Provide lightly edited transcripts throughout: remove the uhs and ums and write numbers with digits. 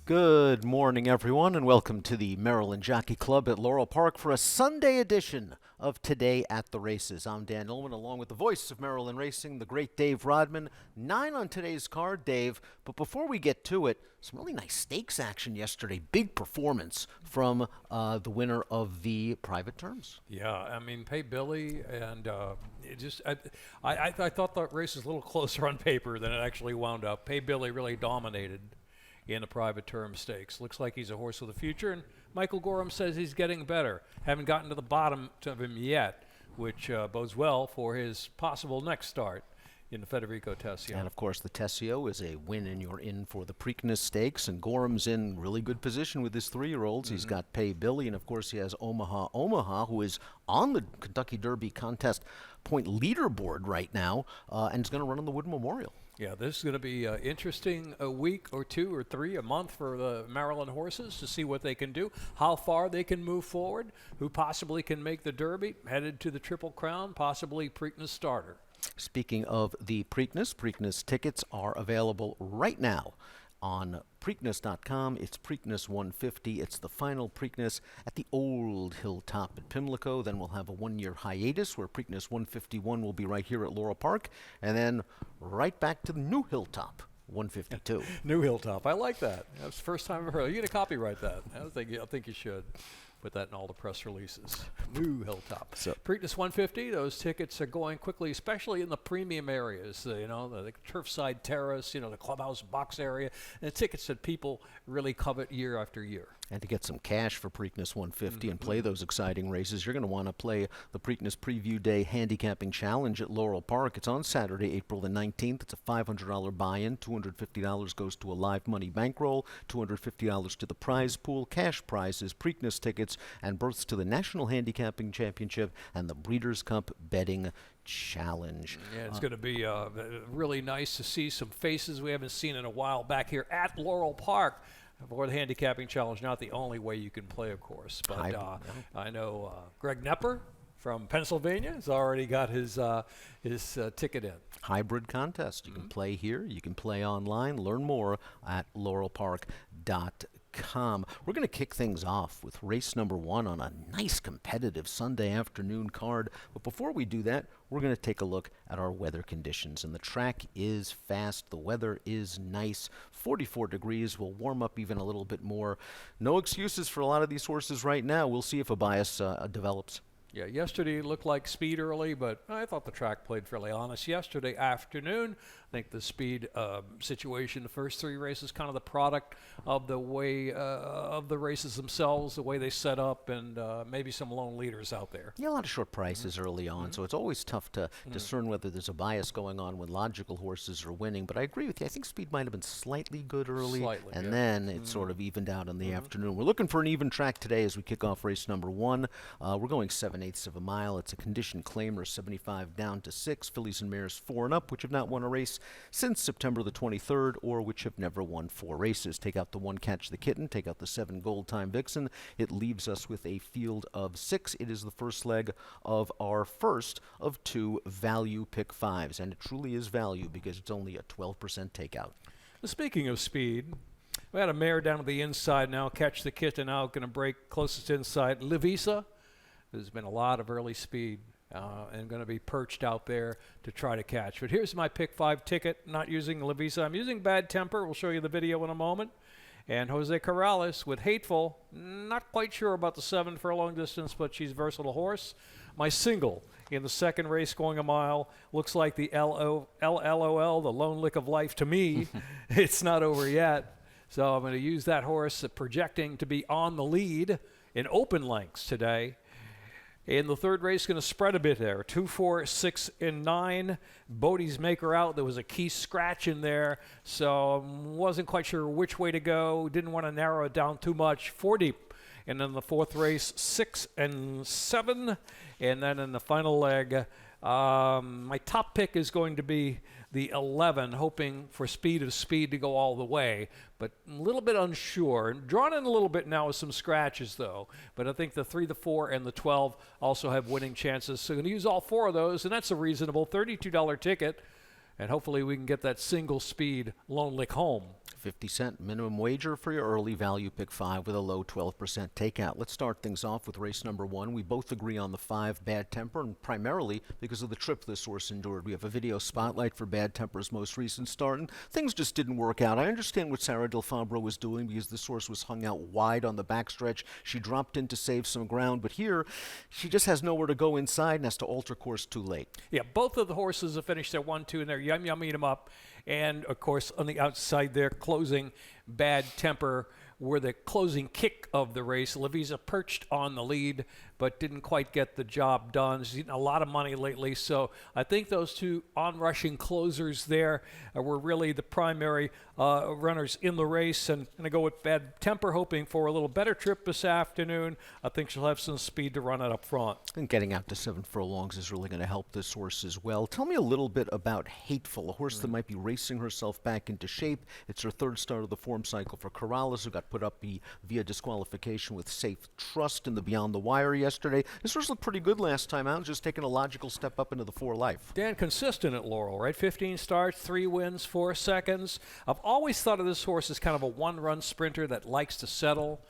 Good morning, everyone, and welcome to the Maryland Jockey Club at Laurel Park for a Sunday edition of Today at the Races. I'm Dan Ullman, along with the voice of Maryland Racing, the great Dave Rodman. 9 on today's card, Dave. But before we get to it, some really nice stakes action yesterday. Big performance from the winner of the private terms. Yeah, I mean, Pay Billy, and I thought the race was a little closer on paper than it actually wound up. Pay Billy really dominated in the private term stakes. Looks like he's a horse of the future, and Michael Gorham says he's getting better. Haven't gotten to the bottom of him yet, which bodes well for his possible next start in the Federico Tessio. And, of course, the Tessio is a win, and you're in for the Preakness Stakes, and Gorham's in really good position with his 3-year-olds. He's got Pay Billy, and, of course, he has Omaha, who is on the Kentucky Derby contest point leaderboard right now, and is going to run on the Wood Memorial. Yeah, this is going to be interesting, a week or two or three, a month for the Maryland horses to see what they can do, how far they can move forward, who possibly can make the Derby, headed to the Triple Crown, possibly Preakness starter. Speaking of the Preakness tickets are available right now on Preakness.com. It's Preakness 150. It's the final Preakness at the old Hilltop at Pimlico. Then we'll have a one-year hiatus where Preakness 151 will be right here at Laurel Park. And then right back to the new Hilltop, 152. New Hilltop. I like that. That's the first time I've heard. You're going to copyright that. I think you should. Put that in all the press releases. New Hilltop. So, Preakness 150, those tickets are going quickly, especially in the premium areas, the Turfside Terrace, the clubhouse box area, and tickets that people really covet year after year. And to get some cash for Preakness 150 and play those exciting races, you're going to want to play the Preakness Preview Day Handicapping Challenge at Laurel Park. It's on Saturday, April the 19th. It's a $500 buy-in. $250 goes to a live money bankroll, $250 to the prize pool, cash prizes, Preakness tickets, and berths to the National Handicapping Championship and the Breeders' Cup Betting Challenge. Yeah, it's going to be really nice to see some faces we haven't seen in a while back here at Laurel Park for the Handicapping Challenge. Not the only way you can play, of course, but I know Greg Nepper from Pennsylvania has already got his ticket in. Hybrid contest. You can play here. You can play online. Learn more at laurelpark.com. We're going to kick things off with race number 1 on a nice competitive Sunday afternoon card. But before we do that, we're going to take a look at our weather conditions. And the track is fast. The weather is nice. 44 degrees. Will warm up even a little bit more. No excuses for a lot of these horses right now. We'll see if a bias develops. Yeah, yesterday it looked like speed early, but I thought the track played fairly honest. Yesterday afternoon, I think the speed situation, the first 3 races, kind of the product of the way of the races themselves, the way they set up, and maybe some lone leaders out there. Yeah, a lot of short prices early on, so it's always tough to discern whether there's a bias going on when logical horses are winning. But I agree with you. I think speed might have been slightly good early, and then it sort of evened out in the afternoon. We're looking for an even track today as we kick off race number 1. We're going 7/8 of a mile. It's a condition claimer, 75 down to 6. Fillies and mares 4 and up, which have not won a race since September the 23rd, or which have never won 4 races. Take out the 1 Catch the Kitten, take out the 7 Gold Time Vixen. It leaves us with a field of 6. It is the first leg of our first of 2 value pick 5s, and it truly is value because it's only a 12% takeout. Speaking of speed, we had a mare down to the inside now. Catch the Kitten out, going to break closest inside. Livisa. There's been a lot of early speed and going to be perched out there to try to catch. But here's my pick 5 ticket, not using Livisa. I'm using Bad Temper. We'll show you the video in a moment. And Jose Corrales with Hateful. Not quite sure about the 7 for a long distance, but she's a versatile horse. My single in the second race going a mile looks like the LOL, the lone lick of life to me. It's not over yet. So I'm going to use that horse projecting to be on the lead in open lengths today. In the third race, going to spread a bit there. 2, 4, 6, and 9. Bodie's Maker out. There was a key scratch in there, so wasn't quite sure which way to go. Didn't want to narrow it down too much. 4 deep. And then the fourth race, 6 and 7. And then in the final leg, my top pick is going to be the 11, hoping for speed of speed to go all the way, but a little bit unsure. Drawn in a little bit now with some scratches, though. But I think the 3, the 4, and the 12 also have winning chances. So I'm going to use all 4 of those, and that's a reasonable $32 ticket. And hopefully we can get that single speed lone lick home. 50-cent minimum wager for your early value pick 5 with a low 12% takeout. Let's start things off with race number 1. We both agree on the 5 Bad Temper, and primarily because of the trip this horse endured. We have a video spotlight for Bad Temper's most recent start, and things just didn't work out. I understand what Sarah Del Fabro was doing because this horse was hung out wide on the backstretch. She dropped in to save some ground, but here she just has nowhere to go inside and has to alter course too late. Yeah, both of the horses have finished their 1-2, and they're yumming them up. And, of course, on the outside there, closing Bad Temper were the closing kick of the race. Lavisa perched on the lead, but didn't quite get the job done. She's eaten a lot of money lately, so I think those two on-rushing closers there were really the primary runners in the race. And I'm going to go with Bad Temper, hoping for a little better trip this afternoon. I think she'll have some speed to run it up front. And getting out to 7 furlongs is really going to help this horse as well. Tell me a little bit about Hateful, a horse that might be racing herself back into shape. It's her 3rd start of the form cycle for Corrales, who got put up via disqualification with Safe Trust in the Beyond the Wire yesterday. This horse looked pretty good last time out, just taking a logical step up into the 4 life. Dan, consistent at Laurel, right? 15 starts, 3 wins, 4 seconds. I've always thought of this horse as kind of a one-run sprinter that likes to settle,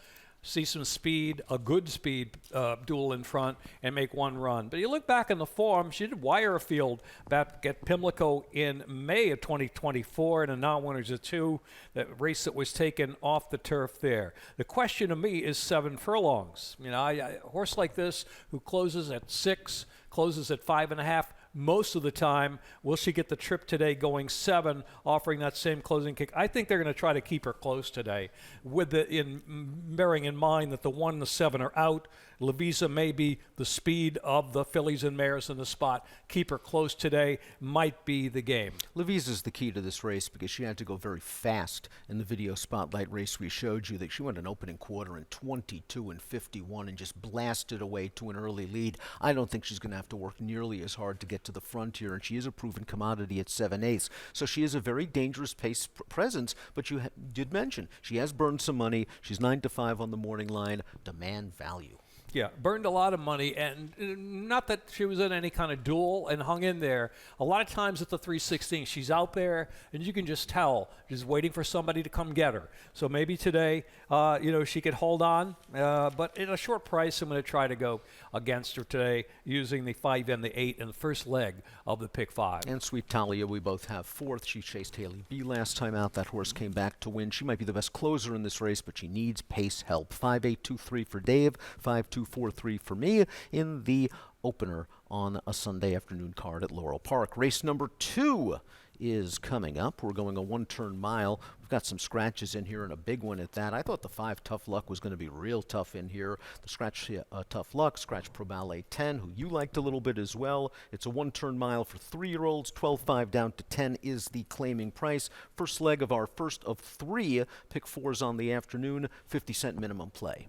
see some speed, a good speed duel in front, and make one run. But you look back in the form, she did wire a field back at Pimlico in May of 2024 in a non-winners of 2, that race that was taken off the turf there. The question to me is 7 furlongs. You know, a horse like this who closes at 6, closes at 5.5, most of the time, will she get the trip today going 7, offering that same closing kick? I think they're going to try to keep her close today, with bearing in mind that the 1 and the 7 are out. Lavisa may be the speed of the fillies and mares in the spot. Keep her close today might be the game. Lavisa's the key to this race because she had to go very fast in the video spotlight race we showed you. That she went an opening quarter in 22 and 51 and just blasted away to an early lead. I don't think she's going to have to work nearly as hard to get to the front here, and she is a proven commodity at 7/8. So she is a very dangerous pace presence, but you did mention she has burned some money. She's 9 to 5 on the morning line. Demand value. Yeah, burned a lot of money, and not that she was in any kind of duel and hung in there. A lot of times at the 316, she's out there, and you can just tell she's waiting for somebody to come get her. So maybe today, she could hold on, but at a short price, I'm going to try to go against her today using the 5 and the 8 in the first leg of the pick 5. And Sweet Talia, we both have 4th. She chased Haley B last time out. That horse came back to win. She might be the best closer in this race, but she needs pace help. 5-8-2-3 for Dave, 5-2-4-3 for me in the opener on a Sunday afternoon card at Laurel Park. Race number 2 is coming up. We're going a 1-turn mile. We've got some scratches in here and a big one at that. I thought the 5 Tough Luck was going to be real tough in here. The scratch Tough Luck, scratch Pro Ballet 10, who you liked a little bit as well. It's a 1-turn mile for 3-year-olds. 12.5 down to 10 is the claiming price. First leg of our first of 3 pick 4s on the afternoon. 50-cent minimum play.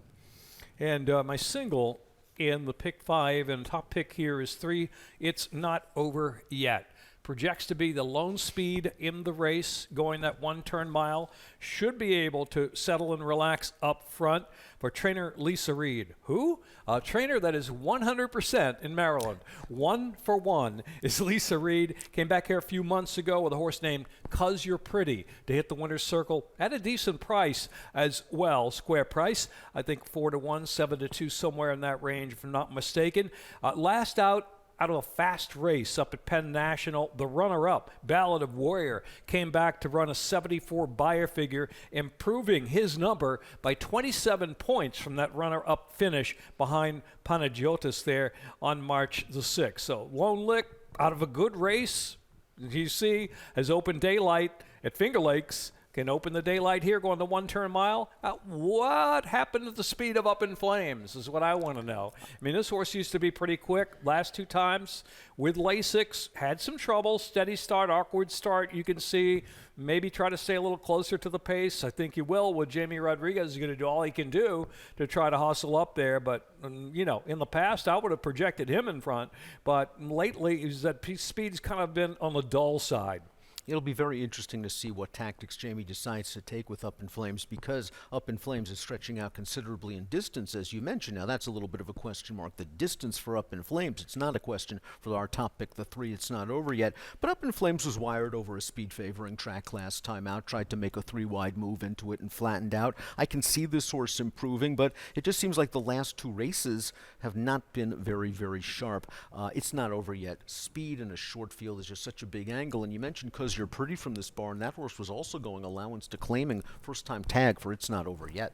And my single in the pick 5 and top pick here is 3. It's not over yet. Projects to be the lone speed in the race, going that 1-turn mile. Should be able to settle and relax up front for trainer Lisa Reed. Who? A trainer that is 100% in Maryland. 1 for 1 is Lisa Reed. Came back here a few months ago with a horse named 'Cause You're Pretty to hit the winner's circle at a decent price as well. Square price, I think 4 to 1, 7 to 2, somewhere in that range, if I'm not mistaken. Last out of a fast race up at Penn National, the runner-up, Ballad of Warrior, came back to run a 74 buyer figure, improving his number by 27 points from that runner-up finish behind Panagiotis there on March the 6th. So Lone Lick, out of a good race, you see, has opened daylight at Finger Lakes. Can open the daylight here going the 1-turn mile. What happened to the speed of Up in Flames is what I want to know. I mean, this horse used to be pretty quick. Last 2 times with Lasix, had some trouble. Steady start, awkward start. You can see maybe try to stay a little closer to the pace. I think he will with Jamie Rodriguez. He's going to do all he can do to try to hustle up there. But, in the past, I would have projected him in front. But lately, that speed's kind of been on the dull side. It'll be very interesting to see what tactics Jamie decides to take with Up in Flames, because Up in Flames is stretching out considerably in distance, as you mentioned. Now, that's a little bit of a question mark. The distance for Up in Flames, it's not a question for our top pick, the 3. It's not over yet. But Up in Flames was wired over a speed-favoring track last time out, tried to make a 3-wide move into it and flattened out. I can see this horse improving, but it just seems like the last 2 races have not been very, very sharp. It's not over yet. Speed in a short field is just such a big angle, and you mentioned Cause You're Pretty from this barn. That horse was also going allowance to claiming, first-time tag for It's Not Over Yet.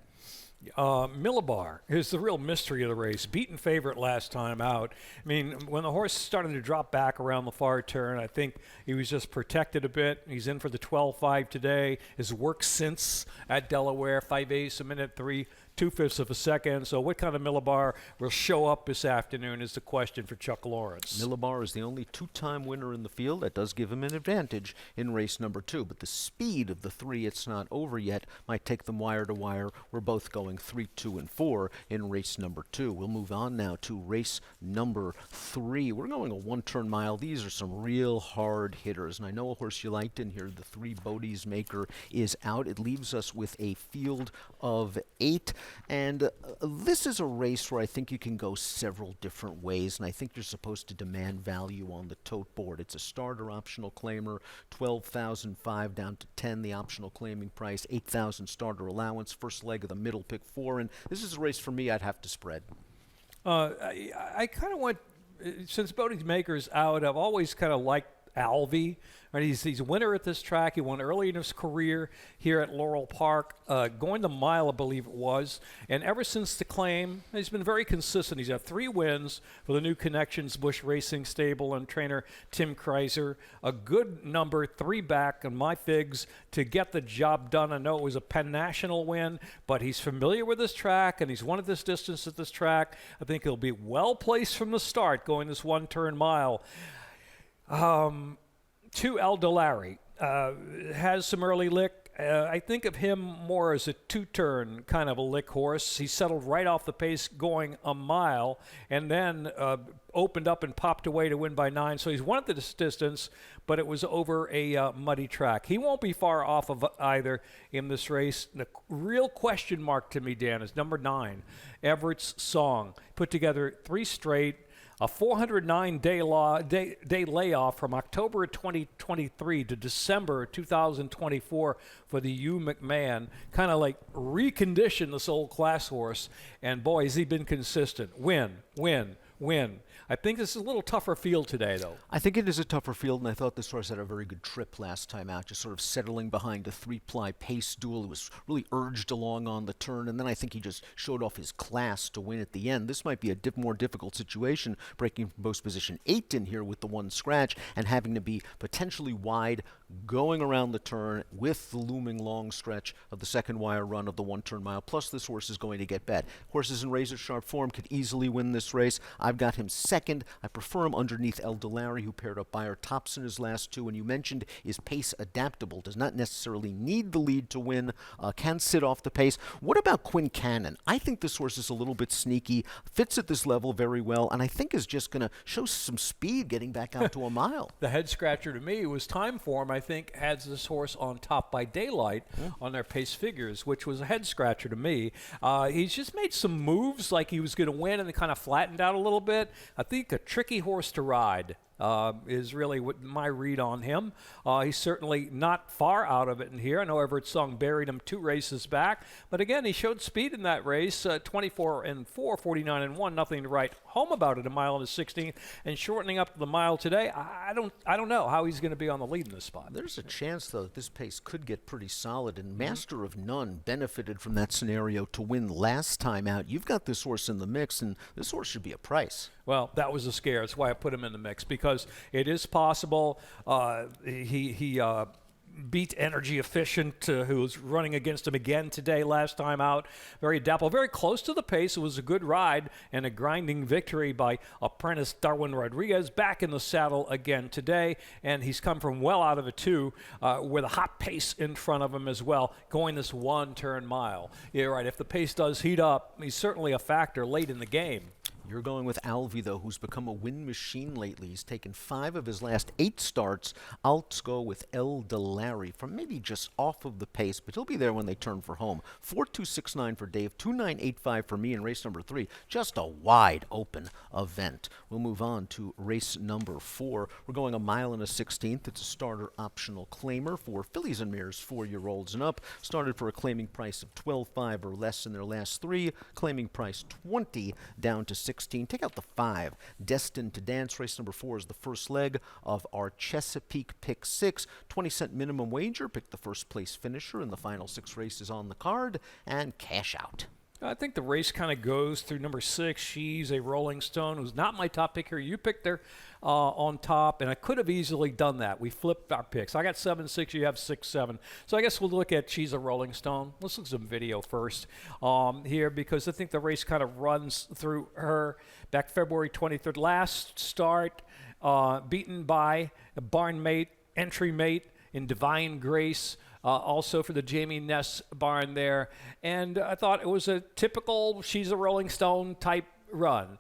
Millibar is the real mystery of the race. Beaten favorite last time out. I mean, when the horse started to drop back around the far turn, I think he was just protected a bit. He's in for the 12.5 today. His work since at Delaware, 5/8, a minute 3, 2/5 of a second. So what kind of Millibar will show up this afternoon is the question for Chuck Lawrence. Millibar is the only 2-time winner in the field. That does give him an advantage in race number 2. But the speed of the 3, It's Not Over Yet, might take them wire to wire. We're both going 3, 2, and 4 in race number 2. We'll move on now to race number 3. We're going a 1-turn mile. These are some real hard hitters. And I know a horse you liked in here, the 3 Bodie's Maker, is out. It leaves us with a field of 8. And this is a race where I think you can go several different ways, and I think you're supposed to demand value on the tote board. It's a starter optional claimer, $12,005 down to $10, the optional claiming price, $8,000 starter allowance, first leg of the middle, pick 4, and this is a race for me I'd have to spread. I kind of want, since Bodie's Maker's out, I've always kind of liked Alvey. Right, he's a winner at this track. He won early in his career here at Laurel Park, going the mile, I believe it was. And ever since the claim, he's been very consistent. He's had 3 wins for the new Connections Bush Racing Stable and trainer Tim Kreiser. A good number, 3 back on my figs to get the job done. I know it was a Penn National win, but he's familiar with this track, and he's won at this distance at this track. I think he'll be well placed from the start going this 1-turn mile. 2 El Delari has some early lick. I think of him more as a 2-turn kind of a lick horse. He settled right off the pace going a mile and then opened up and popped away to win by 9. So he's won at this distance, but it was over a muddy track. He won't be far off of either in this race. The real question mark to me, Dan, is number 9, Everett's Song. Put together 3 straight. A 409-day layoff from October 2023 to December 2024 for the Hugh McMahon. Kind of like reconditioned this old class horse. And boy, has he been consistent. Win. I think this is a little tougher field today, though. I think it is a tougher field, and I thought this horse had a very good trip last time out, just sort of settling behind a 3-ply pace duel. He was really urged along on the turn, and then I think he just showed off his class to win at the end. This might be a more difficult situation, breaking from post position 8 in here with the 1 scratch and having to be potentially wide, going around the turn with the looming long stretch of the second wire run of the 1-turn mile. Plus, this horse is going to get bet. Horses in razor-sharp form could easily win this race. I've got him second. I prefer him underneath El Delari, who paired up Beyer Thompson his last 2, and you mentioned is pace adaptable, does not necessarily need the lead to win, can sit off the pace. What about Quinn Cannon? I think this horse is a little bit sneaky, fits at this level very well, and I think is just going to show some speed getting back out to a mile. The head scratcher to me was Time Form, I think, has this horse on Top by Daylight on their pace figures, which was a head scratcher to me. He's just made some moves like he was going to win and it kind of flattened out a little bit. I think a tricky horse to ride. Is really what my read on him. He's certainly not far out of it in here. I know Everett Song buried him 2 races back, but again, he showed speed in that race, 24-4, 49-1, nothing to write home about it, a mile and a 16th, and shortening up to the mile today. I don't know how he's going to be on the lead in this spot. There's a chance, though, that this pace could get pretty solid, and Master of None benefited from that scenario to win last time out. You've got this horse in the mix, and this horse should be a price. Well, that was a scare. That's why I put him in the mix, because it is possible. He beat Energy Efficient, who was running against him again today, last time out. Very adaptable, very close to the pace. It was a good ride and a grinding victory by apprentice Darwin Rodriguez. Back in the saddle again today, and he's come from well out of it too, with a hot pace in front of him as well, going this 1-turn mile. You're right. If the pace does heat up, he's certainly a factor late in the game. You're going with Alvey, though, who's become a win machine lately. He's taken 5 of his last 8 starts. I'll go with El Delari from maybe just off of the pace, but he'll be there when they turn for home. 4.269 for Dave, 2.985 for me in race number 3. Just a wide open event. We'll move on to race number 4. We're going a mile and a 16th. It's a starter optional claimer for fillies and mares 4-year-olds and up. Started for a claiming price of $12.5 or less in their last 3. Claiming price $20 down to $16. Take out the 5. Destined to Dance. Race number 4 is the first leg of our Chesapeake Pick 6. 20-cent minimum wager. Pick the first place finisher in the final 6 races on the card and cash out. I think the race kind of goes through number 6. She's a Rolling Stone, who's not my top pick here. You picked her on top, and I could have easily done that. We flipped our picks. I got 7-6. You have 6-7. So I guess we'll look at She's a Rolling Stone. Let's look at some video first here, because I think the race kind of runs through her. Back February 23rd, last start, beaten by a barn mate, entry mate in Divine Grace. Also for the Jamie Ness barn there. And I thought it was a typical She's a Rolling Stone type run,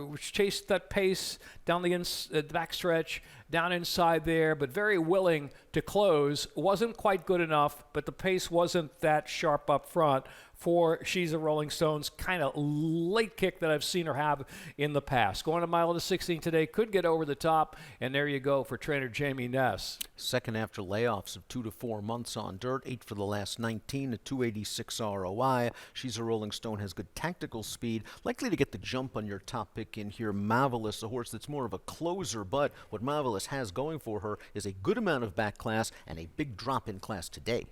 which chased that pace down the backstretch, down inside there, but very willing to close. Wasn't quite good enough, but the pace wasn't that sharp up front for She's a Rolling Stone's kind of late kick that I've seen her have in the past. Going a mile to 16 today, could get over the top, and there you go for trainer Jamie Ness. Second after layoffs of 2 to 4 months on dirt, 8 for the last 19, a 286 ROI. She's a Rolling Stone, has good tactical speed, likely to get the jump on your top pick in here. Marvelous, a horse that's more of a closer, but what Marvelous has going for her is a good amount of back class and a big drop in class today.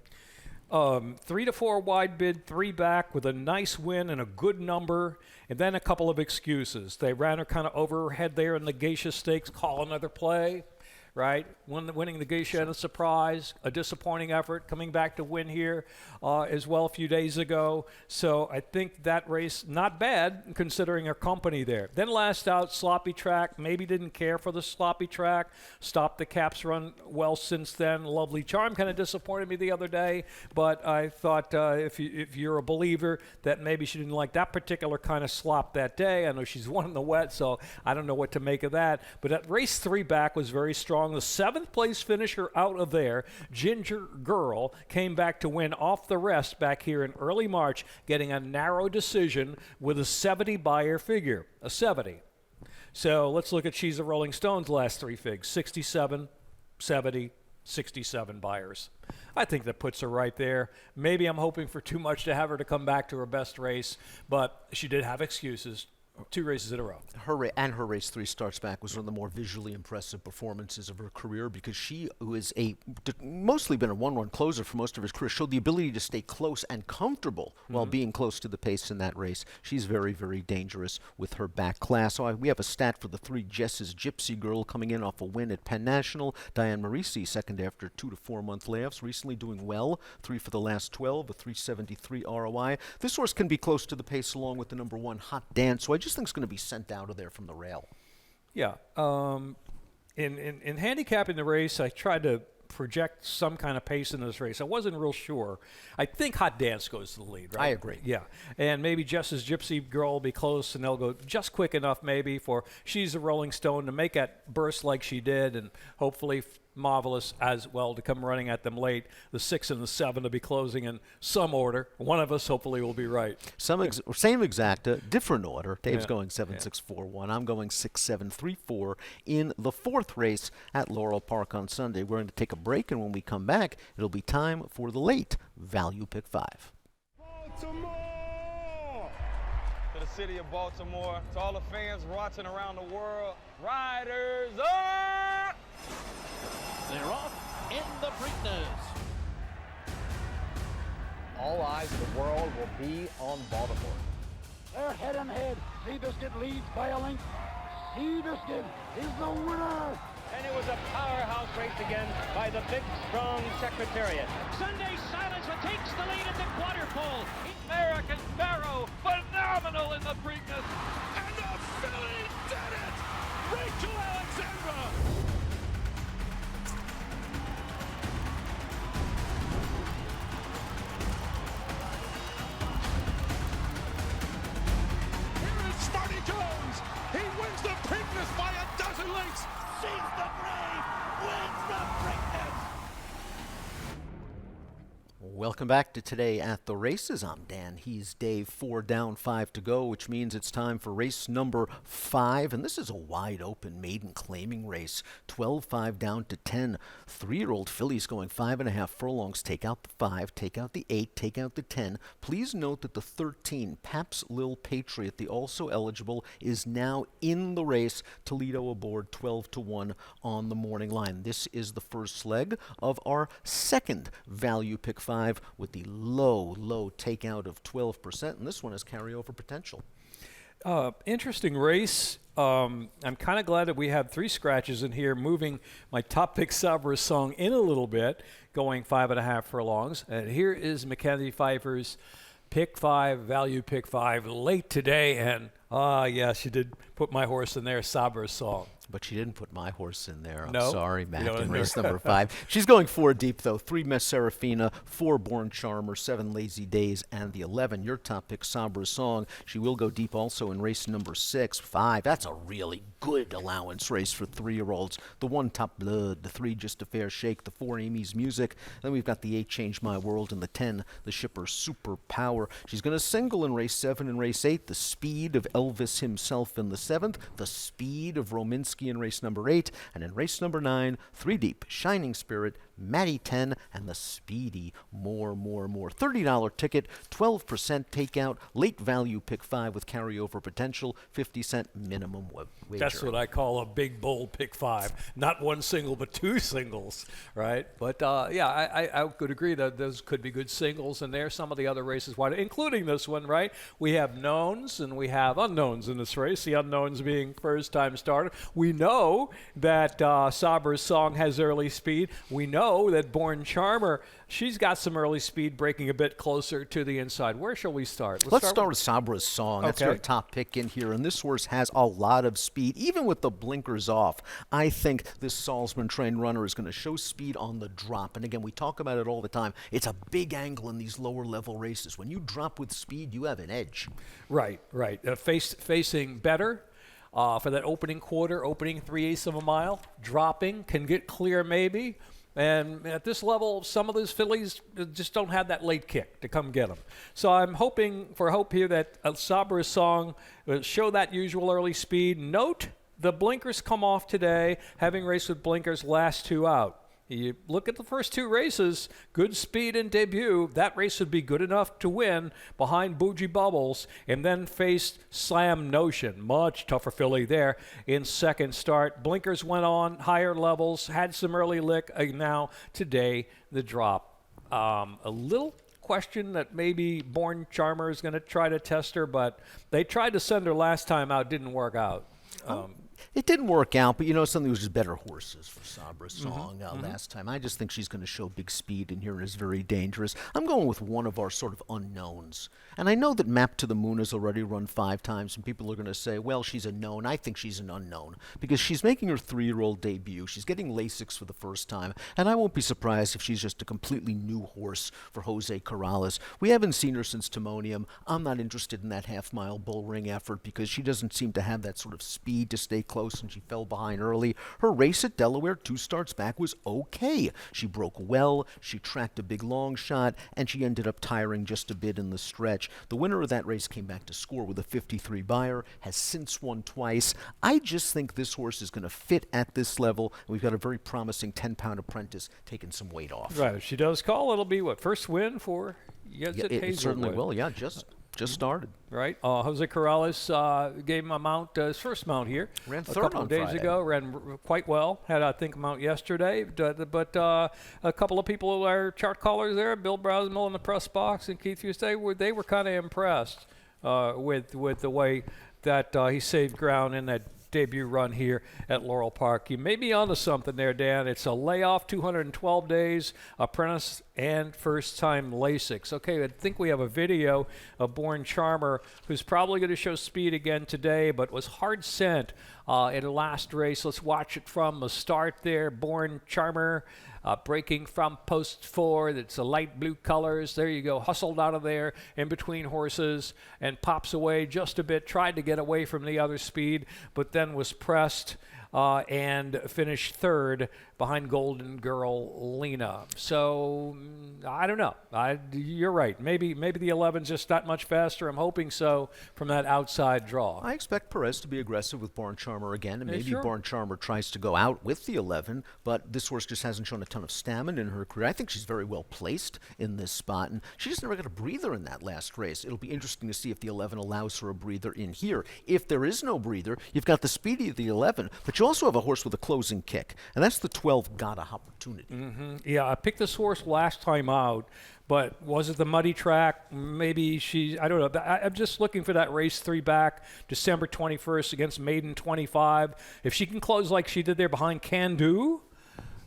3 to 4 wide bid, 3 back with a nice win and a good number, and then a couple of excuses. They ran her kind of over her head there in the Geisha Stakes. Call another play, right? Winning the Geisha and a surprise, a disappointing effort, coming back to win here as well a few days ago. So I think that race, not bad considering her company there. Then last out, sloppy track, maybe didn't care for the sloppy track. Stopped the Caps run well since then. Lovely Charm kind of disappointed me the other day, but I thought if you're a believer that maybe she didn't like that particular kind of slop that day. I know she's won in the wet, so I don't know what to make of that. But that race 3 back was very strong. The 7th place finisher out of there, Ginger Girl, came back to win off the rest back here in early March, getting a narrow decision with a 70 buyer figure, a 70. So let's look at She's a Rolling Stone's last 3 figs, 67, 70, 67 buyers. I think that puts her right there. Maybe I'm hoping for too much to have her to come back to her best race, but she did have excuses. 2 races in a row. Her race 3 starts back was one of the more visually impressive performances of her career, because she, who is mostly been a one-run closer for most of her career, showed the ability to stay close and comfortable while being close to the pace in that race. She's very, very dangerous with her back class. So we have a stat for the 3 Jess's Gypsy Girl coming in off a win at Penn National. Diane Marisi, second after 2 to 4 month layoffs, recently doing well. 3 for the last 12, a 373 ROI. This horse can be close to the pace along with the number 1 Hot Dance, so I just think it's going to be sent out of there from the rail. Yeah. In handicapping the race, I tried to project some kind of pace in this race. I wasn't real sure. I think Hot Dance goes to the lead, right? I agree. Yeah. And maybe Jess's Gypsy Girl will be close, and they'll go just quick enough maybe for She's a Rolling Stone to make that burst like she did, and hopefully Marvelous as well to come running at them late. The 6 and the 7 to be closing in some order. One of us hopefully will be right. Same exacta, different order. Dave's going 7-6-4-1. I'm going 6-7-3-4 in the 4th race at Laurel Park on Sunday. We're going to take a break, and when we come back, it'll be time for the late Value Pick 5. Baltimore! To the city of Baltimore, to all the fans watching around the world, riders up! They're off in the Preakness. All eyes of the world will be on Baltimore. They're head-on-head. Seabiscuit leads by a length. Seabiscuit is the winner. And it was a powerhouse race again by the big, strong Secretariat. Sunday Silencer takes the lead at the quarter pole. American Barrow, phenomenal in the Preakness. And the filly did it! Rachel Alexandra! Here is Smarty Joe! He wins the Preakness by a dozen lengths. She's the Brave, wins the Preakness. Welcome back to Today at the Races. I'm Dan. He's Dave. 4 down, 5 to go, which means it's time for race number 5. And this is a wide open maiden claiming race. 12-5 down to 10. 3-year-old fillies going 5.5 furlongs. Take out the 5, take out the 8, take out the 10. Please note that the 13, Paps Lil Patriot, the also eligible, is now in the race. Toledo aboard 12-1 on the morning line. This is the first leg of our second value pick 5 with the low takeout of 12%, and this one has carryover potential. Interesting race. I'm kind of glad that we have 3 scratches in here, moving my top pick Sabra song in a little bit, going 5.5 furlongs. And here is Mackenzie Pfeiffer's pick 5, value pick 5, late today. And yes, she did put my horse in there, Sabra's song. But she didn't put my horse in there. I'm no? sorry, Matt, in race number 5. She's going 4 deep, though. 3 Miss Serafina, 4 Born Charmer, 7 Lazy Days, and the 11, your top pick, Sabra's Song. She will go deep also in race number 6. 5, that's a really good allowance race for 3-year-olds. The 1 Top Blood, the 3 Just a Fair Shake, the 4 Amy's Music. Then we've got the 8 Change My World, and the 10 The Shipper Super Power. She's going to single in race 7 and race 8. The Speed of Elvis himself in the 7th. The Speed of Rominsky in race number 8, and in race number 9, 3 deep, Shining Spirit, Maddie 10, and the Speedy More. $30 ticket, 12% takeout, late value pick 5 with carryover potential, 50-cent minimum wager. That's what I call a big, bold pick 5. Not 1 single, but 2 singles, right? But, yeah, I could agree that those could be good singles, and there's some of the other races, including this one, right? We have knowns and we have unknowns in this race, the unknowns being first-time starter. We know that Sabra's Song has early speed. We know that Born Charmer, she's got some early speed, breaking a bit closer to the inside. Where shall we start? Let's start with Sabra's Song. That's your top pick in here, and this horse has a lot of speed, even with the blinkers off. I think this Salzman-trained runner is going to show speed on the drop, and again, we talk about it all the time. It's a big angle in these lower-level races. When you drop with speed, you have an edge. Right. Facing better. For that opening quarter, opening 3/8 of a mile, dropping, can get clear maybe. And at this level, some of those fillies just don't have that late kick to come get them. So I'm hoping for hope here that Sabra's Song will show that usual early speed. Note the blinkers come off today, having raced with blinkers last 2 out. You look at the first 2 races, good speed in debut. That race would be good enough to win behind Bougie Bubbles, and then faced Slam Notion. Much tougher filly there in second start. Blinkers went on higher levels, had some early lick. Now today the drop. A little question that maybe Born Charmer is going to try to test her, but they tried to send her last time out, didn't work out. It didn't work out, but something was just better horses for Sabra's Song last time. I just think she's going to show big speed in here and is very dangerous. I'm going with one of our sort of unknowns. And I know that Map to the Moon has already run 5 times, and people are going to say, well, she's a known. I think she's an unknown because she's making her 3-year-old debut. She's getting Lasix for the first time, and I won't be surprised if she's just a completely new horse for Jose Corrales. We haven't seen her since Timonium. I'm not interested in that half-mile bull ring effort because she doesn't seem to have that sort of speed to stay close, and she fell behind early. Her race at Delaware 2 starts back was okay. She broke well, she tracked a big long shot, and she ended up tiring just a bit in the stretch. The winner of that race came back to score with a 53 buyer, has since won twice. I just think this horse is going to fit at this level. We've got a very promising 10-pound apprentice taking some weight off. Right, if she does call, it'll be what, first win for it certainly will, just started. Right. Jose Corrales gave him a mount, his first mount here. Ran third a couple on of days Friday. ago. Ran quite well. Had, I think, a mount yesterday. But a couple of people who are chart callers there, Bill Browsmill in the press box and Keith Hughes, they were kind of impressed with the way that he saved ground in that debut run here at Laurel Park. You may be onto something there, Dan. It's a layoff, 212 days, apprentice and first-time Lasix. Okay, I think we have a video of Born Charmer, who's probably going to show speed again today, but was hard sent in the last race. Let's watch it from the start there. Born Charmer breaking from post 4. It's a light blue colors. There you go, hustled out of there in between horses and pops away just a bit, tried to get away from the other speed, but then was pressed and finished third behind Golden Girl Lena. So I don't know. You're right. Maybe the 11's just that much faster. I'm hoping so from that outside draw. I expect Perez to be aggressive with Barn Charmer again, and maybe sure. Barn Charmer tries to go out with the 11, but this horse just hasn't shown a ton of stamina in her career. I think she's very well placed in this spot, and she just never got a breather in that last race. It'll be interesting to see if the 11 allows her a breather in here. If there is no breather, you've got the speedy of the 11, but you also have a horse with a closing kick, and that's the 12 Got a Opportunity. Mm-hmm. Yeah, I picked this horse last time out, but was it the muddy track? Maybe I don't know. I'm just looking for that race 3 back, December 21st against Maiden 25. If she can close like she did there behind Can Do,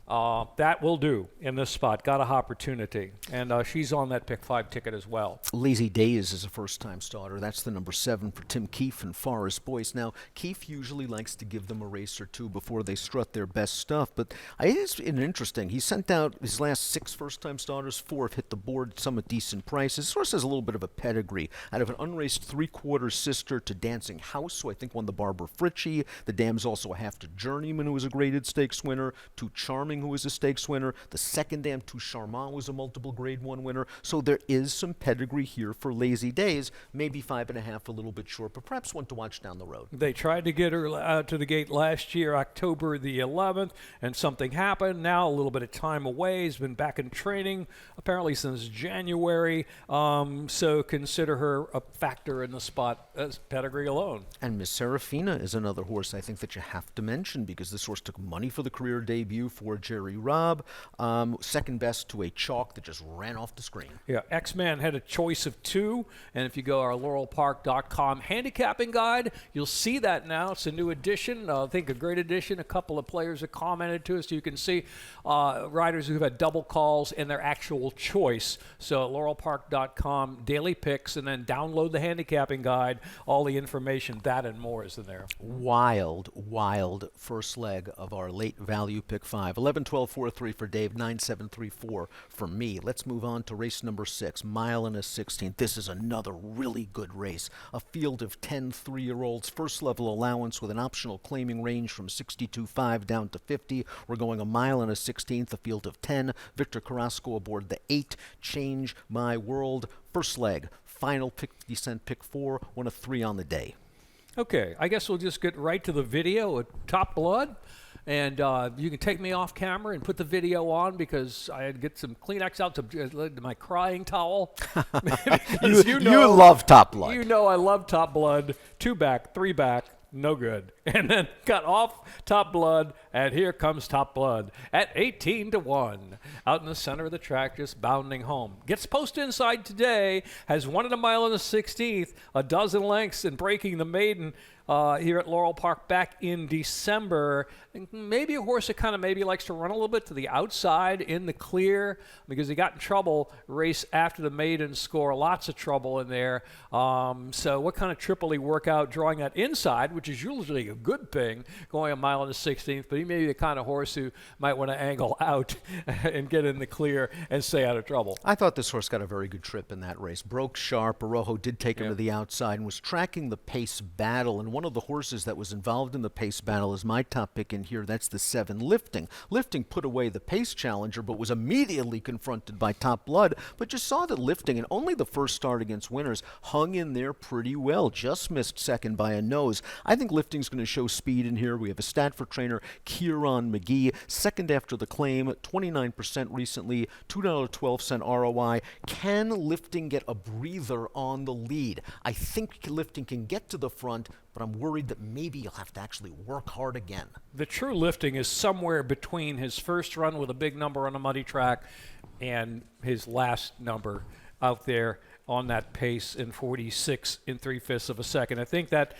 that will do in this spot. Got a Opportunity. And she's on that pick 5 ticket as well. Lazy Days is a first-time starter. That's the number 7 for Tim Keefe and Forest Boyce. Now, Keefe usually likes to give them a race or two before they strut their best stuff, but it is interesting. He sent out his last 6 first-time starters. 4 have hit the board, some at decent prices. This horse has a little bit of a pedigree. Out of an unraced 3/4 sister to Dancing House, who I think won the Barbara Fritchie. The dam's also a half to Journeyman, who was a graded stakes winner, to Charming, who was a stakes winner. The second dam, to Charmant, was a multiple grade 1 winner. So there is some pedigree here for Lazy Days. Maybe 5.5, a little bit short, but perhaps one to watch down the road. They tried to get her out to the gate last year, October the 11th, and something happened. Now a little bit of time away. He's been back in training apparently since January. So consider her a factor in the spot as pedigree alone. And Miss Serafina is another horse I think that you have to mention, because this horse took money for the career debut for Jerry Robb. Second best to a chalk that just ran off the screen. Yeah, X-Man had a choice of 2, and if you go to our laurelpark.com handicapping guide, you'll see that now. It's a new edition. I think a great edition. A couple of players have commented to us. So you can see riders who've had double calls and their actual choice. So laurelpark.com, daily picks, and then download the handicapping guide. All the information, that and more is in there. Wild first leg of our late value pick 5. 11, 12, 4, 3 for Dave, 9, 7, 3, 4 for me. Let's move on to race number 6, mile and a 16th. This is another really good race. A field of 10 3-year-olds, first level allowance with an optional claiming range from 62.5 down to 50. We're going a mile and a 16th, a field of 10. Victor Carrasco aboard the 8, Change My World. First leg, final 50-cent pick 4, 1 of 3 on the day. Okay, I guess we'll just get right to the video at Top Blood. And you can take me off camera and put the video on, because I had to get some Kleenex out to my crying towel. You love Top Blood. You know I love Top Blood. 2 back, 3 back, no good. And then got off Top Blood, and here comes Top Blood at 18-1. Out in the center of the track, just bounding home. Gets post inside today, has won at a mile and a 16th, a dozen lengths in breaking the maiden here at Laurel Park back in December. And maybe a horse that kind of maybe likes to run a little bit to the outside in the clear, because he got in trouble race after the maiden score. Lots of trouble in there. So what kind of triple he work out drawing that inside, which is usually a good thing, going a mile and a 16th, but he may be the kind of horse who might want to angle out and get in the clear and stay out of trouble. I thought this horse got a very good trip in that race. Broke sharp. Arojo did take him to the outside and was tracking the pace battle. And one of the horses that was involved in the pace battle is my top pick in here. That's the 7, Lifting. Lifting put away the pace challenger, but was immediately confronted by Top Blood. But you saw that Lifting, in only the first start against winners, hung in there pretty well. Just missed second by a nose. I think Lifting's going to show speed in here. We have a Stanford trainer, Kieran McGee, second after the claim, 29% recently, $2.12 ROI. Can Lifting get a breather on the lead? I think Lifting can get to the front, but I'm worried that maybe he'll have to actually work hard again. The true Lifting is somewhere between his first run with a big number on a muddy track and his last number out there on that pace in 46 3/5 of a second. I think that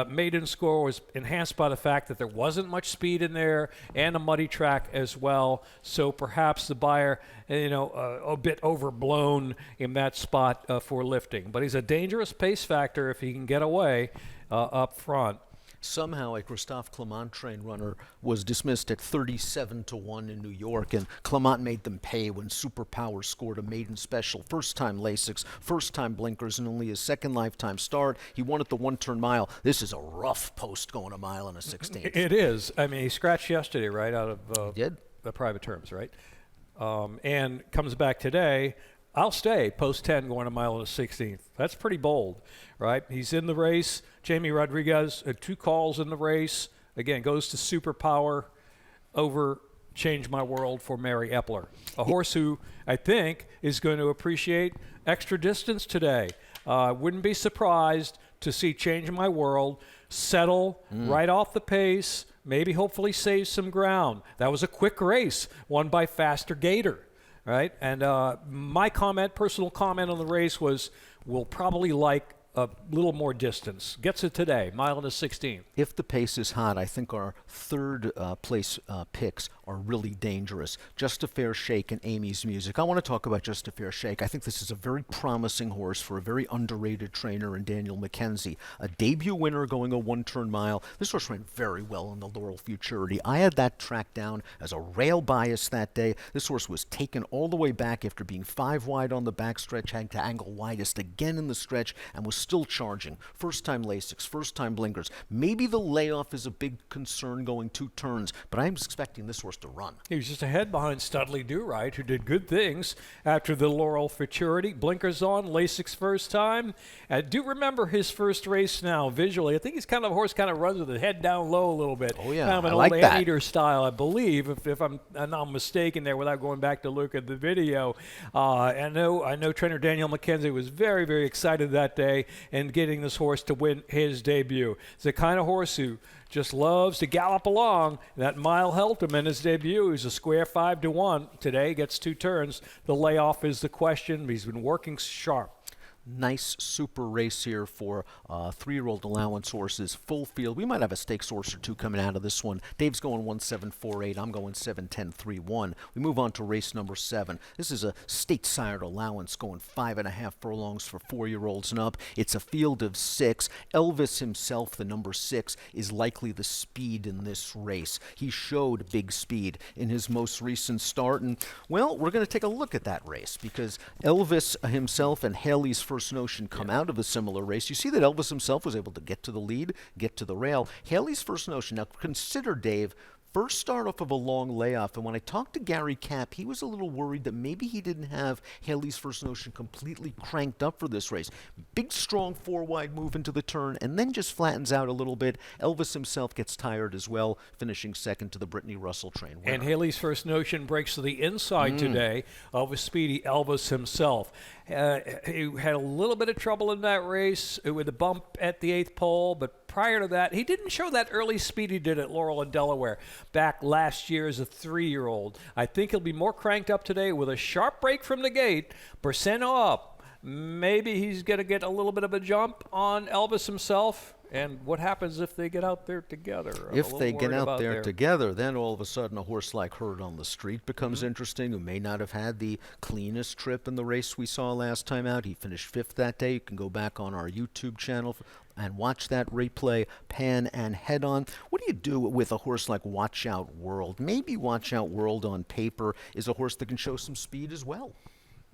maiden score was enhanced by the fact that there wasn't much speed in there and a muddy track as well. So perhaps the buyer, a bit overblown in that spot for Lifting. But he's a dangerous pace factor if he can get away up front. Somehow a Christophe Clement train runner was dismissed at 37-1 in New York, and Clement made them pay when Superpower scored a maiden special. First time Lasix, first time blinkers, and only his second lifetime start. He won at the one-turn mile. This is a rough post going a mile and a 16th. It is. I mean, he scratched yesterday, right, out of Did? the private terms, right? And comes back today. I'll stay post 10 going a mile and a 16th. That's pretty bold, right? He's in the race. Jamie Rodriguez had 2 calls in the race. Again, goes to Superpower over Change My World for Mary Epler, a horse who I think is going to appreciate extra distance today. Wouldn't be surprised to see Change My World settle right off the pace, maybe hopefully save some ground. That was a quick race, won by Faster Gator. Right, and my personal comment on the race was, we'll probably like a little more distance. Gets it today, mile and a 16th. If the pace is hot, I think our third place picks are really dangerous. Just a Fair Shake and Amy's Music. I want to talk about Just a Fair Shake. I think this is a very promising horse for a very underrated trainer in Daniel McKenzie. A debut winner going a one-turn mile. This horse ran very well in the Laurel Futurity. I had that track down as a rail bias that day. This horse was taken all the way back after being 5 wide on the backstretch, had to angle widest again in the stretch, and was still charging. First time Lasix, first time blinkers. Maybe the layoff is a big concern going 2 turns, but I'm expecting this horse to run. He was just ahead behind Studley Do-Right, who did good things after the Laurel Futurity. Blinkers on, Lasix first time. I do remember his first race now visually. I think he's kind of a horse kind of runs with the head down low a little bit. Oh, yeah. Kind of an I like old that. Anteater style, I believe, if I'm not mistaken there without going back to look at the video. I know trainer Daniel McKenzie was very, very excited that day and getting this horse to win his debut. It's the kind of horse who just loves to gallop along. That mile helped him in his debut. He's a square 5-1 today, gets 2 turns. The layoff is the question. He's been working sharp. Nice super race here for 3-year-old allowance horses. Full field. We might have a stakes horse or 2 coming out of this one. Dave's going 1-7-4-8. I'm going 7-10-3-1. We move on to race number 7. This is a state-sired allowance going 5.5 furlongs for 4-year-olds and up. It's a field of 6. Elvis himself, the number 6, is likely the speed in this race. He showed big speed in his most recent start. And, well, we're going to take a look at that race because Elvis himself and Haley's First Notion come out of a similar race. You see that Elvis himself was able to get to the lead, get to the rail. Haley's First Notion. Now consider, Dave, first start off of a long layoff, and when I talked to Gary Kapp, he was a little worried that maybe he didn't have Haley's First Notion completely cranked up for this race. Big, strong 4-wide move into the turn, and then just flattens out a little bit. Elvis himself gets tired as well, finishing second to the Brittany Russell train winner. And Haley's First Notion breaks to the inside today of a speedy Elvis himself. He had a little bit of trouble in that race with a bump at the 8th pole, but prior to that, he didn't show that early speed he did at Laurel and Delaware back last year as a 3-year-old. I think he'll be more cranked up today with a sharp break from the gate, percent up. Maybe he's going to get a little bit of a jump on Elvis himself. And what happens if they get out there together? If they get out there together, then all of a sudden a horse like Herd on the Street becomes interesting, who may not have had the cleanest trip in the race we saw last time out. He finished 5th that day. You can go back on our YouTube channel and watch that replay, pan and head on. What do you do with a horse like Watch Out World? Maybe Watch Out World on paper is a horse that can show some speed as well.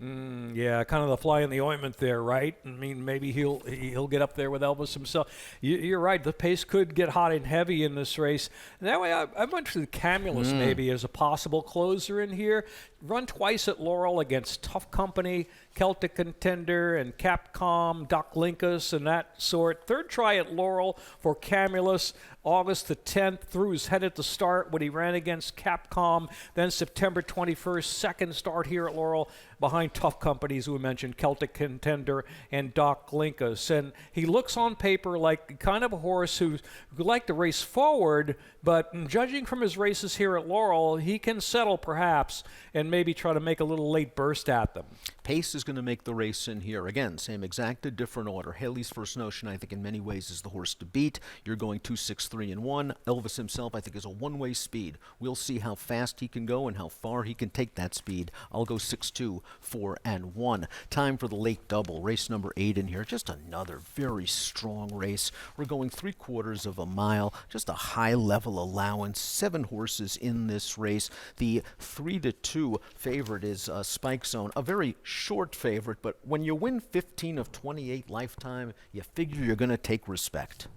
Yeah, kind of the fly in the ointment there, right? I mean, maybe he'll get up there with Elvis himself. You're right. The pace could get hot and heavy in this race. And that way, I went to the Camulus maybe as a possible closer in here. Run twice at Laurel against Tough Company, Celtic Contender, and Capcom, Doc Linkus, and that sort. 3rd try at Laurel for Camulus, August the 10th, threw his head at the start when he ran against Capcom. Then September 21st, 2nd start here at Laurel behind Tough Companies, who we mentioned, Celtic Contender and Doc Linkus. And he looks on paper like kind of a horse who would like to race forward, but judging from his races here at Laurel, he can settle perhaps and maybe try to make a little late burst at them. Pace is going to make the race in here. Again, same exact, different order. Haley's First Notion, I think, in many ways is the horse to beat. You're going 2, 6, 3, and 1. Elvis himself, I think, is a one-way speed. We'll see how fast he can go and how far he can take that speed. I'll go 6, 2, 4, and 1. Time for the late double. Race number 8 in here. Just another very strong race. We're going 3/4 of a mile. Just a high-level allowance. 7 horses in this race. The 3-2 favorite is Spike Zone. A very short favorite, but when you win 15 of 28 lifetime, you figure you're going to take respect.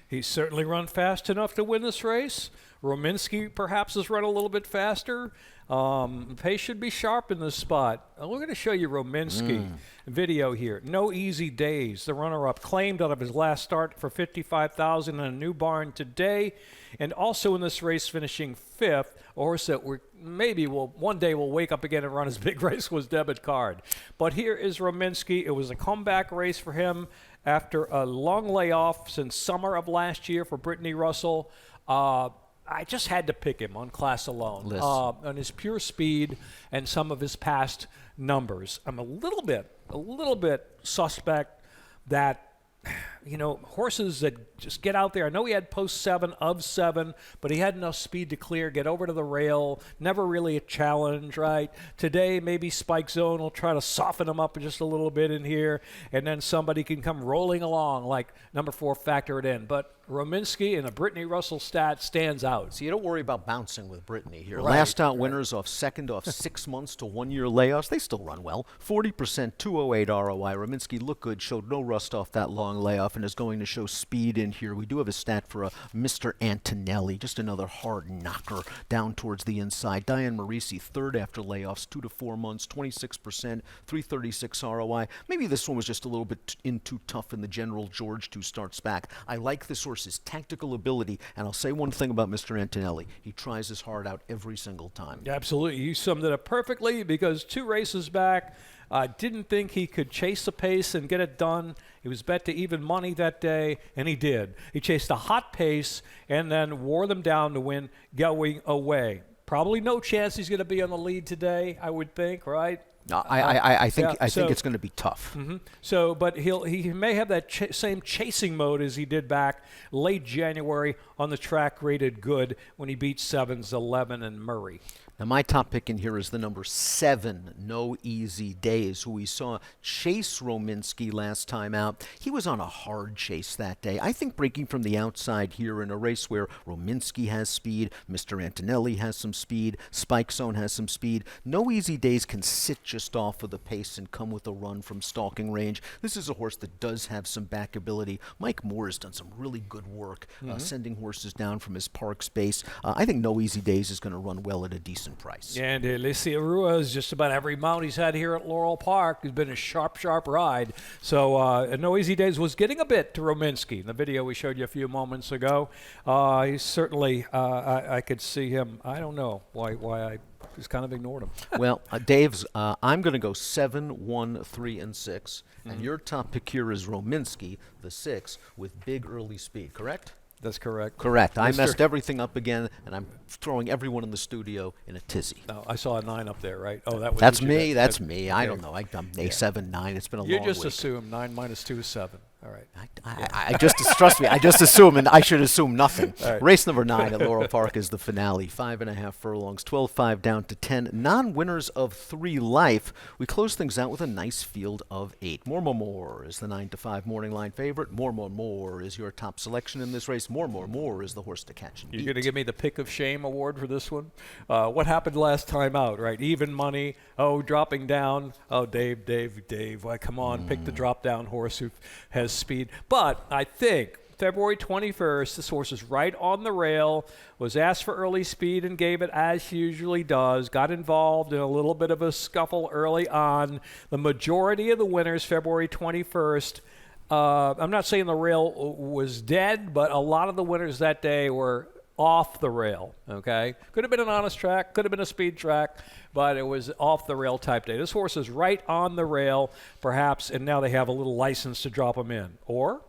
He's certainly run fast enough to win this race. Rominski perhaps has run a little bit faster. Pace should be sharp in this spot. We're going to show you Rominski video here. No Easy Days, the runner-up, claimed out of his last start for $55,000 in a new barn today, and also in this race finishing 5th, a horse that one day will wake up again and run his big race was Debit Card. But here is Rominski. It was a comeback race for him after a long layoff since summer of last year for Brittany Russell. I just had to pick him on class alone, on his pure speed and some of his past numbers. I'm a little bit suspect that, horses that just get out there. I know he had post 7 of 7, but he had enough speed to clear, get over to the rail, never really a challenge, right? Today, maybe Spike Zone will try to soften him up just a little bit in here, and then somebody can come rolling along like number 4, Factor It In. But Rominski and a Brittany Russell stat stands out. So you don't worry about bouncing with Brittany here. Right, Last out winners off 6 months to 1 year layoffs. They still run well. 40%, 208 ROI. Rominski looked good, showed no rust off that long layoff, and is going to show speed in here. We do have a stat for Mr. Antonelli, just another hard knocker down towards the inside. Diane Marisi, 3rd after layoffs, 2 to 4 months, 26%, 336 ROI. Maybe this one was just a little bit too tough in the General George 2 starts back. I like this horse's tactical ability, and I'll say one thing about Mr. Antonelli. He tries his heart out every single time. Absolutely. You summed it up perfectly because 2 races back, didn't think he could chase the pace and get it done. He was bet to even money that day, and he did. He chased a hot pace and then wore them down to win going away. Probably no chance he's going to be on the lead today, I would think, right? No, I think it's going to be tough. Mm-hmm. So, but he may have that same chasing mode as he did back late January on the track rated good when he beat 7s, 11, and Murray. Now, my top pick in here is the number 7, No Easy Days, who we saw chase Rominski last time out. He was on a hard chase that day. I think breaking from the outside here in a race where Rominski has speed, Mr. Antonelli has some speed, Spike Zone has some speed. No Easy Days can sit just off of the pace and come with a run from stalking range. This is a horse that does have some back ability. Mike Moore has done some really good work sending horses down from his Parks base. I think No Easy Days is going to run well at a decent price. And Alicia Rua is just about every mount he's had here at Laurel Park has been a sharp ride. So No Easy Days was getting a bit to Rominski in the video we showed you a few moments ago. He's certainly, I could see him. I don't know why I just kind of ignored him. Well, Dave's, I'm going to go 7, 1, 3, and 6. And your top pick here is Rominski, the 6, with big early speed, correct? That's correct. Correct. I messed everything up again, and I'm throwing everyone in the studio in a tizzy. No, I saw a 9 up there, right? Oh, that's me. That's me. I don't know. I'm A7, 9. It's been a long week. You just assume 9 minus 2 is 7. All right. I just trust me. I just assume, and I should assume nothing. Right. Race number 9 at Laurel Park is the finale. 5.5 furlongs, 12-5 down to 10. Non-winners of 3 life. We close things out with a nice field of 8. More is the 9-5 morning line favorite. More is your top selection in this race. More is the horse to catch and beat. You're going to give me the pick of shame award for this one? What happened last time out, right? Even money. Oh, dropping down. Oh, Dave. Why, come on, pick the drop-down horse who has speed. But I think February 21st, this horse is right on the rail, was asked for early speed and gave it as he usually does, got involved in a little bit of a scuffle early on. The majority of the winners February 21st, I'm not saying the rail was dead, but a lot of the winners that day were off the rail, okay? Could have been an honest track, could have been a speed track, but it was off the rail type day. This horse is right on the rail, perhaps, and now they have a little license to drop him in. Or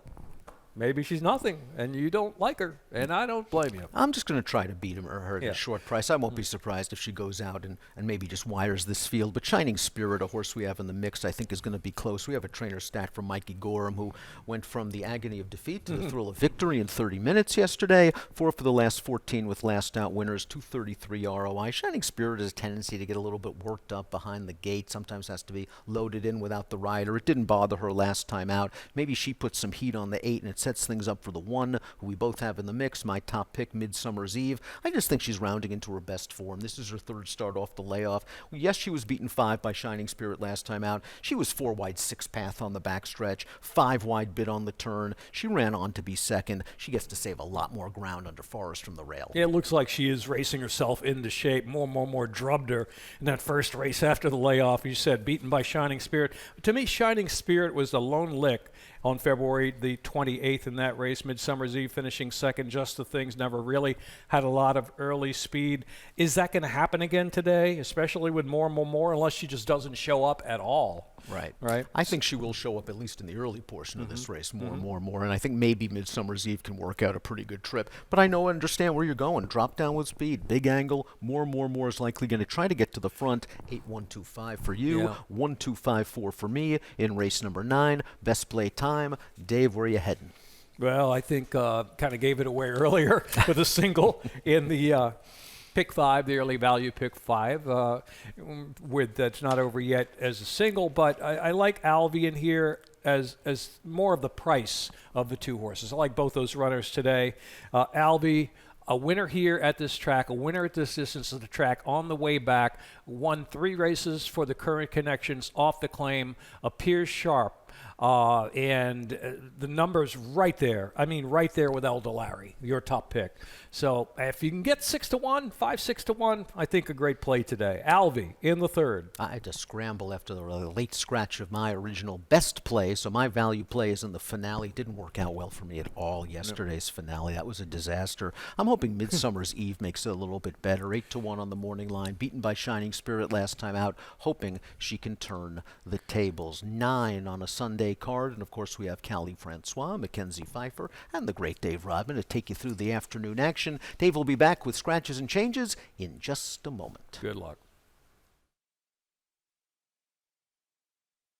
maybe she's nothing, and you don't like her, and I don't blame you. I'm just going to try to beat her at Yeah. a short price. I won't be surprised if she goes out and maybe just wires this field. But Shining Spirit, a horse we have in the mix, I think is going to be close. We have a trainer stat from Mikey Gorham, who went from the agony of defeat to the thrill of victory in 30 minutes yesterday. 4 for the last 14 with last out winners, 233 ROI. Shining Spirit has a tendency to get a little bit worked up behind the gate, sometimes has to be loaded in without the rider. It didn't bother her last time out. Maybe she puts some heat on the 8 and it sets things up for the 1, who we both have in the mix, my top pick, Midsummer's Eve. I just think she's rounding into her best form. This is her 3rd start off the layoff. Yes, she was beaten 5 by Shining Spirit last time out. She was 4 wide 6 path on the backstretch, 5 wide bid on the turn. She ran on to be 2nd. She gets to save a lot more ground under Forrest from the rail. Yeah, it looks like she is racing herself into shape. More drubbed her in that first race after the layoff. You said beaten by Shining Spirit. To me, Shining Spirit was the lone lick on February the 28th in that race. Midsummer's Eve finishing 2nd. Just the Things never really had a lot of early speed. Is that going to happen again today, especially with more, unless she just doesn't show up at all? Right. I think she will show up at least in the early portion of this race more. And I think maybe Midsummer's Eve can work out a pretty good trip. But I know and understand where you're going. Drop down with speed, big angle. More is likely going to try to get to the front. 8-1-2-5 for you, Yeah. 1-2-5-4 for me in race number 9. Best play time. Dave, where are you heading? Well, I think kind of gave it away earlier with a single in the pick 5, the early value pick 5. With that's not over yet as a single, but I like Alvy in here as more of the price of the 2 horses. I like both those runners today. Alvy, a winner here at this track, a winner at this distance of the track on the way back, won 3 races for the Current Connections off the claim, appears sharp. And the numbers right there. I mean, right there with El Delari, your top pick. So if you can get 6-1, 5-6-1, I think a great play today. Alvy in the 3rd. I had to scramble after the late scratch of my original best play, so my value play is in the finale. Didn't work out well for me at all yesterday's finale. That was a disaster. I'm hoping Midsummer's Eve makes it a little bit better. 8-1 on the morning line, beaten by Shining Spirit last time out, hoping she can turn the tables. 9 on a Sunday card, and of course we have Callie Francois, Mackenzie Pfeiffer, and the great Dave Rodman to take you through the afternoon action. Dave will be back with scratches and changes in just a moment. Good luck.